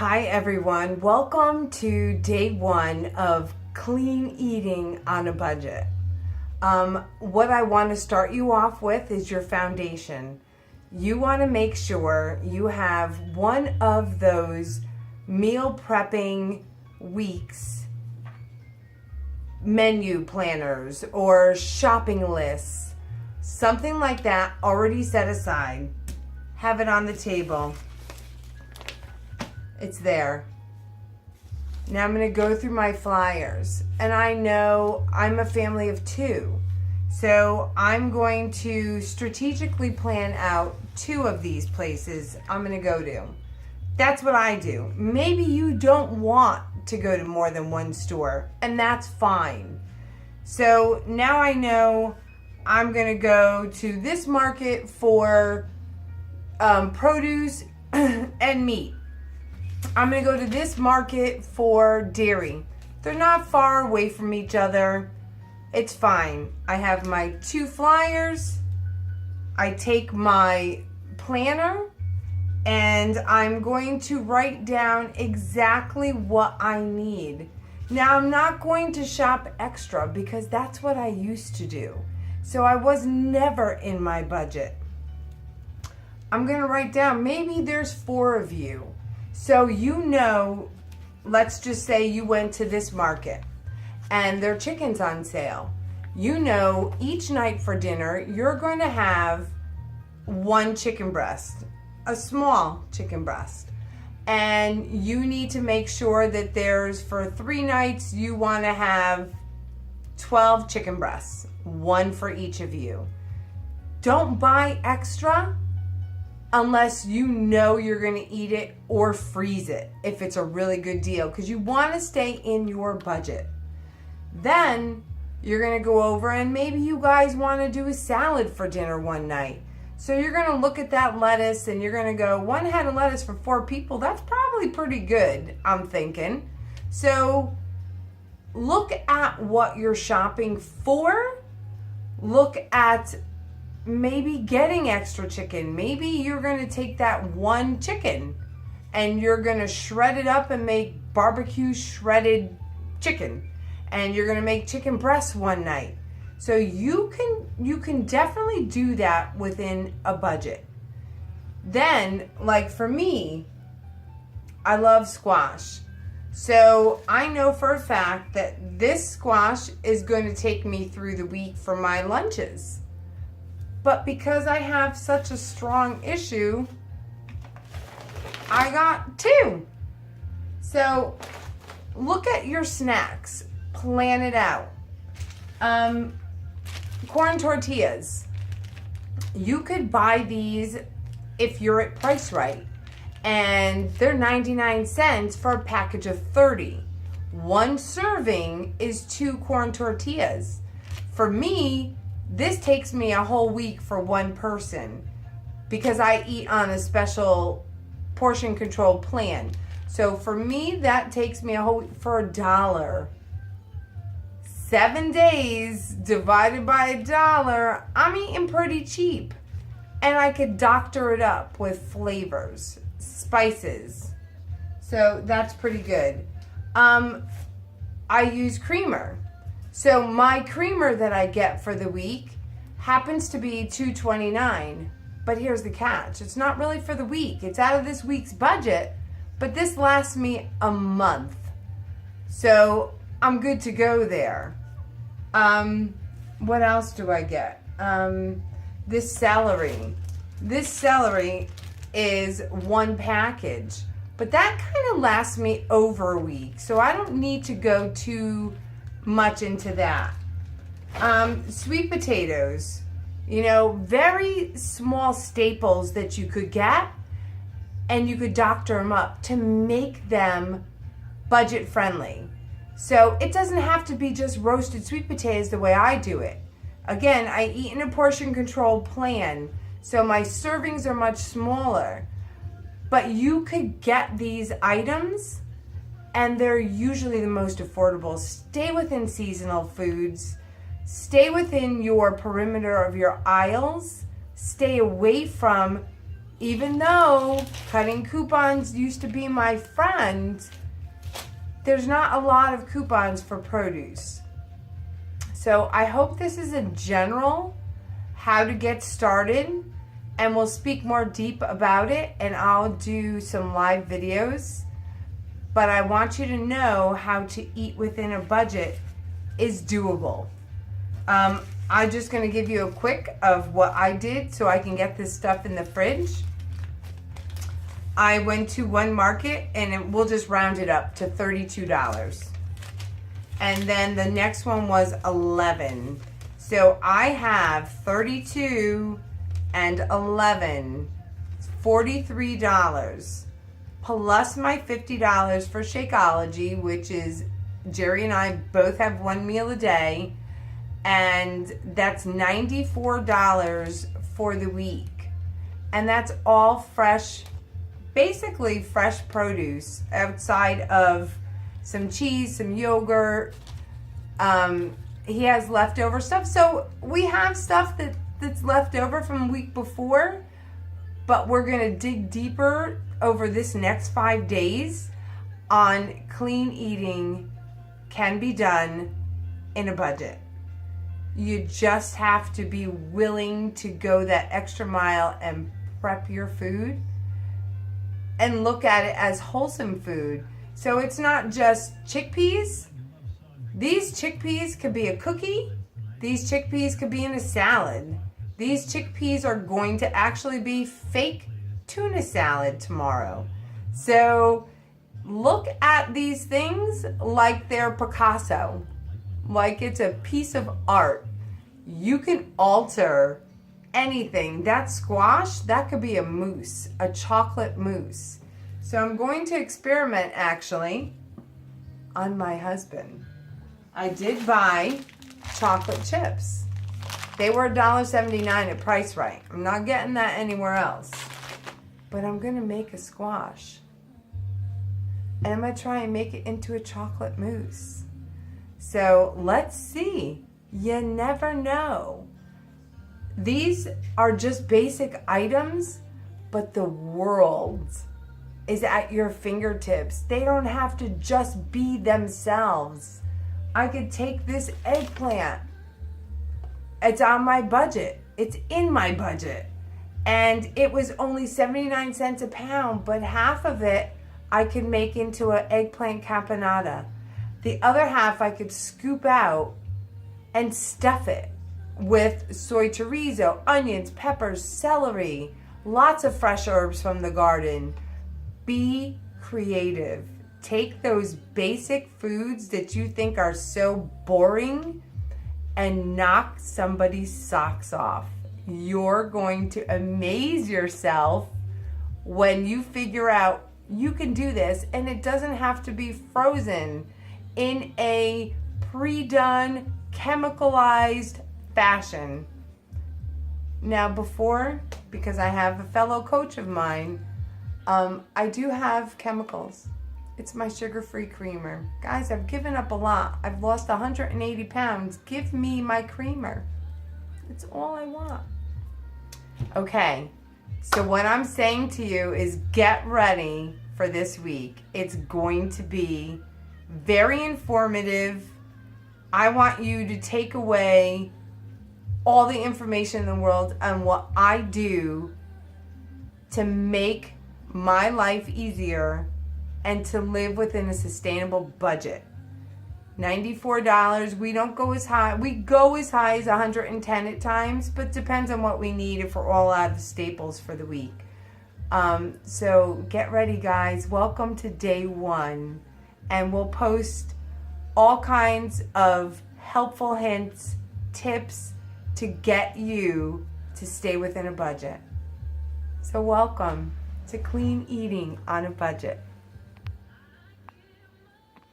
Hi everyone, welcome to day one of clean eating on a budget. What I want to start you off with is your foundation. You want to make sure you have one of those meal prepping weeks menu planners or shopping lists, something like that already set aside. Have it on the table. It's there. Now I'm going to go through my flyers. And I know I'm a family of two. So I'm going to strategically plan out two of these places I'm going to go to. That's what I do. Maybe you don't want to go to more than one store, and that's fine. So now I know I'm going to go to this market for produce and meat. I'm going to go to this market for dairy. They're not far away from each other. It's fine. I have my two flyers. I take my planner and I'm going to write down exactly what I need. Now, I'm not going to shop extra because that's what I used to do. So I was never in my budget. I'm going to write down, maybe there's 4 of you. So you know, let's just say you went to this market and their chicken's on sale. You know, each night for dinner, you're going to have one chicken breast, a small chicken breast. And you need to make sure that there's, for 3 nights, you want to have 12 chicken breasts, one for each of you. Don't buy extra unless you know you're going to eat it or freeze it if it's a really good deal, because you want to stay in your budget. Then you're going to go over and maybe you guys want to do a salad for dinner one night. So you're going to look at that lettuce and you're going to go, 1 head of lettuce for 4 people, that's probably pretty good, I'm thinking. So look at what you're shopping for. Look at maybe getting extra chicken. Maybe you're going to take that one chicken and you're going to shred it up and make barbecue shredded chicken. And you're going to make chicken breasts one night. So you can definitely do that within a budget. Then, like for me, I love squash. So I know for a fact that this squash is going to take me through the week for my lunches. But because I have such a strong issue, I got 2. So look at your snacks. Plan it out. Corn tortillas. You could buy these if you're at Price Right. And they're 99 cents for a package of 30. 1 serving is 2 corn tortillas. For me, this takes me a whole week for 1 person because I eat on a special portion control plan. So for me, that takes me a whole week for $1. 7 days divided by $1, I'm eating pretty cheap. And I could doctor it up with flavors, spices. So that's pretty good. I use creamer. So my creamer that I get for the week happens to be $2.29. But here's the catch. It's not really for the week. It's out of this week's budget, but this lasts me a month. So I'm good to go there. What else do I get? This celery. This celery is 1 package, but that kind of lasts me over a week. So I don't need to go too much into that. Sweet potatoes, you know, very small staples that you could get and you could doctor them up to make them budget friendly. So it doesn't have to be just roasted sweet potatoes the way I do it. Again, I eat in a portion control plan, so my servings are much smaller. But you could get these items and they're usually the most affordable. Stay within seasonal foods. Stay within your perimeter of your aisles. Stay away from even though cutting coupons used to be my friend, there's not a lot of coupons for produce. So I hope this is a general how to get started, and we'll speak more deep about it, and I'll do some live videos. But I want you to know how to eat within a budget is doable. I'm just going to give you a quick of what I did so I can get this stuff in the fridge. I went to one market, and we'll just round it up to $32. And then the next one was $11. So I have 32 and 11, $43, plus my $50 for Shakeology, which is Jerry and I both have one meal a day, and that's $94 for the week. And that's all fresh, basically fresh produce outside of some cheese, some yogurt. He has leftover stuff. So we have stuff that's left over from the week before, but we're going to dig deeper over this next 5 days on clean eating can be done in a budget. You just have to be willing to go that extra mile and prep your food and look at it as wholesome food. So it's not just chickpeas. These chickpeas could be a cookie. These chickpeas could be in a salad. These chickpeas are going to actually be fake tuna salad tomorrow. So look at these things like they're Picasso, like it's a piece of art. You can alter anything. That squash, that could be a mousse, a chocolate mousse. So I'm going to experiment actually on my husband. I did buy chocolate chips. They were $1.79 at Price Right. I'm not getting that anywhere else. But I'm going to make a squash. And I'm going to try and make it into a chocolate mousse. So let's see. You never know. These are just basic items, but the world is at your fingertips. They don't have to just be themselves. I could take this eggplant. It's on my budget. It's in my budget. And it was only 79 cents a pound, but half of it I could make into an eggplant caponata. The other half I could scoop out and stuff it with soy chorizo, onions, peppers, celery, lots of fresh herbs from the garden. Be creative. Take those basic foods that you think are so boring and knock somebody's socks off. You're going to amaze yourself when you figure out you can do this, and it doesn't have to be frozen in a pre-done, chemicalized fashion. Now before, because I have a fellow coach of mine, I do have chemicals. It's my sugar-free creamer. Guys, I've given up a lot. I've lost 180 pounds. Give me my creamer. It's all I want. Okay, so what I'm saying to you is get ready for this week. It's going to be very informative. I want you to take away all the information in the world on what I do to make my life easier and to live within a sustainable budget. $94, we don't go as high. We go as high as 110 at times, but depends on what we need if we're all out of staples for the week. So get ready, guys. Welcome to day 1. And we'll post all kinds of helpful hints, tips to get you to stay within a budget. So welcome to clean eating on a budget.